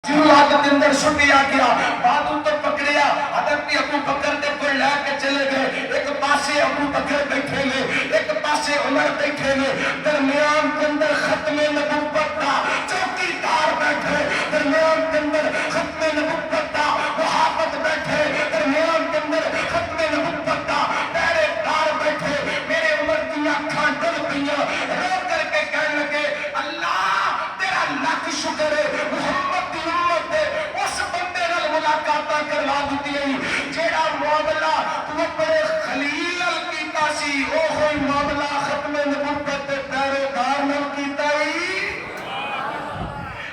جنہوں آگ کے اندر سٹیا گیا بادو تو پکڑیا حضرت ابو بکر دے کوئی لے کے چلے گئے ایک پاسے ابو بکر بیٹھے لے ایک پاسے عمر بیٹھے لے درمیان کے اندر ختم نبوت کا چوکی دار بیٹھے درمیان کے اندر ختم نبوت کا وہابت بیٹھے درمیان کے اندر ختم نبوت کا پہرے دار بیٹھے میرے عمر کی آنکھاں ڈل گئیں رو کر کے کہنے لگے اللہ تیرا لاکھ شکر ہے محمد دی امت ہے اس بندے نال ملاقاتاں کروا دتی ہے جیڑا معاملہ تو اپنے خلیل نال کیتا سی او ہوئی معاملہ ختم نبوت دے پیرے دار نال کیتا ہی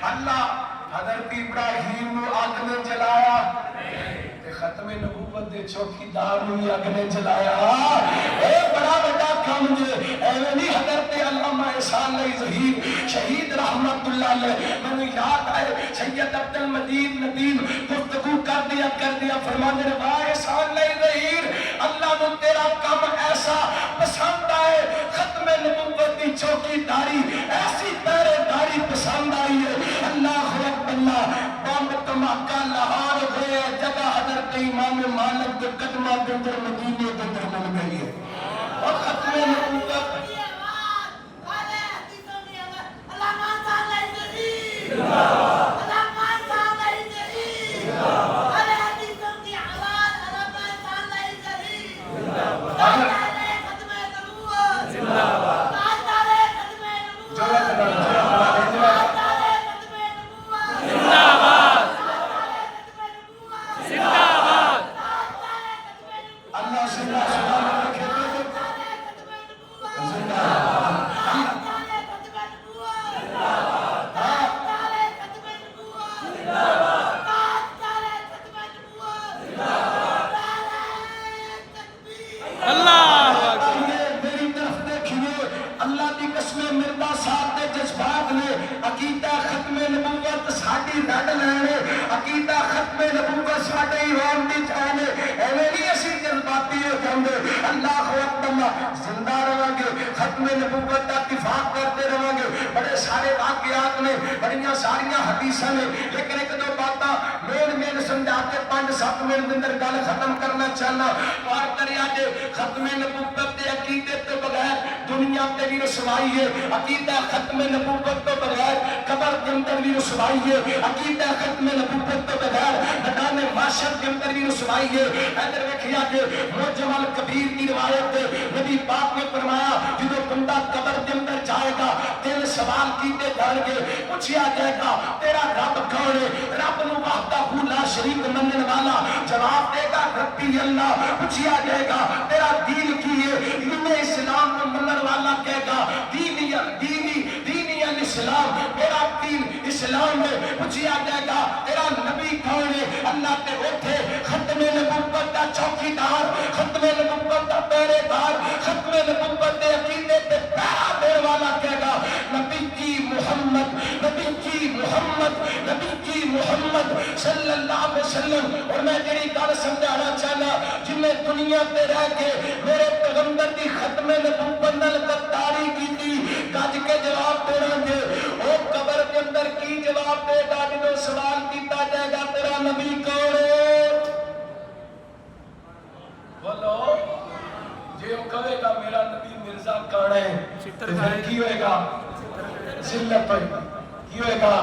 اللہ حضرت ابراہیم نو اگ نے جلایا تے ختم نبوت دے چوکیدار نو بھی اگ نے جلایا اے بڑا بڑا کام جو ایویں نہیں حضرت علامہ احسان علی ظہیر شہید رحمت اللہ علیہ میں یاد آئے سید عبد المجید ندیم گفتگو کر دیا فرمانے نے بھائی احسان علی ظہیر اللہ نے تیرا کام ایسا پسند آئے ختم نبوت کی چوکیداری ایسی پہرے داری پسند آئی ہے اللہ اکبر بم دھماکہ لاہور ہوئے جگہ حضرت امام مالک کے قدمہ کے اندر مدینے کے اندر مل گئی ہے اور ختم نبوت عقیدہ ختم نبوت تو بغیر قبر کے اندر بھی رسوائی ہے عقیدہ ختم نبوت تو بغیر میدان محشر کے اندر بھی رسوائی ہے ادھر دیکھیا کہ معجم الکبیر کی روایت نبی پاک نے فرمایا جب بندہ قبر کے اندر جائے گا تین سوال کیتے جائیں گے پوچھا جائے گا تیرا رب کون ہے رب نو وحدہ لا شریک منن والا جواب دے گا ربی اللہ پوچھا جائے گا تیرا دین کی ہے دین اسلام کو منن والا کہے گا دینی الاسلام میرا دین اسلام میں پوچھا جائے گا تیرا نبی کون ہے اللہ تے اٹھے ختم نبوت کا چوکیدار ختم نبوت کا پہرے دار ختم نبوت کے عقیدے تے پہرا دینے والا کہے گا نبی کی محمد نبی کی محمد نبی کی محمد صلی اللہ علیہ وسلم اور میں تیری گل سمجھانا چاہنا جنہیں دنیا تے رہ کے میرے پیغمبر دی ختم نبوت نال غداری کی تھی گج کے جواب دینا گے او قبر کے اندر کی جواب دے گا جنہوں سوال کیتا جائے گا تیرا نبی کون ہے بولو جی وہ کہے گا میرا نبی مرزا کون ہے پھر کی ہوئے گا ذلت ہوئے گا کی ہوئے گا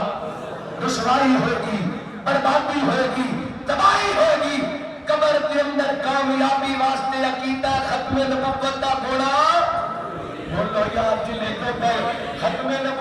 رسوائی ہوئے گی بربادی ہوئے گی تباہی ہوئے گی قبر کے اندر کامیابی واسطے عقیدہ ختم نبوت کا بولا بولو یار جلے کو پہ ختم نبوت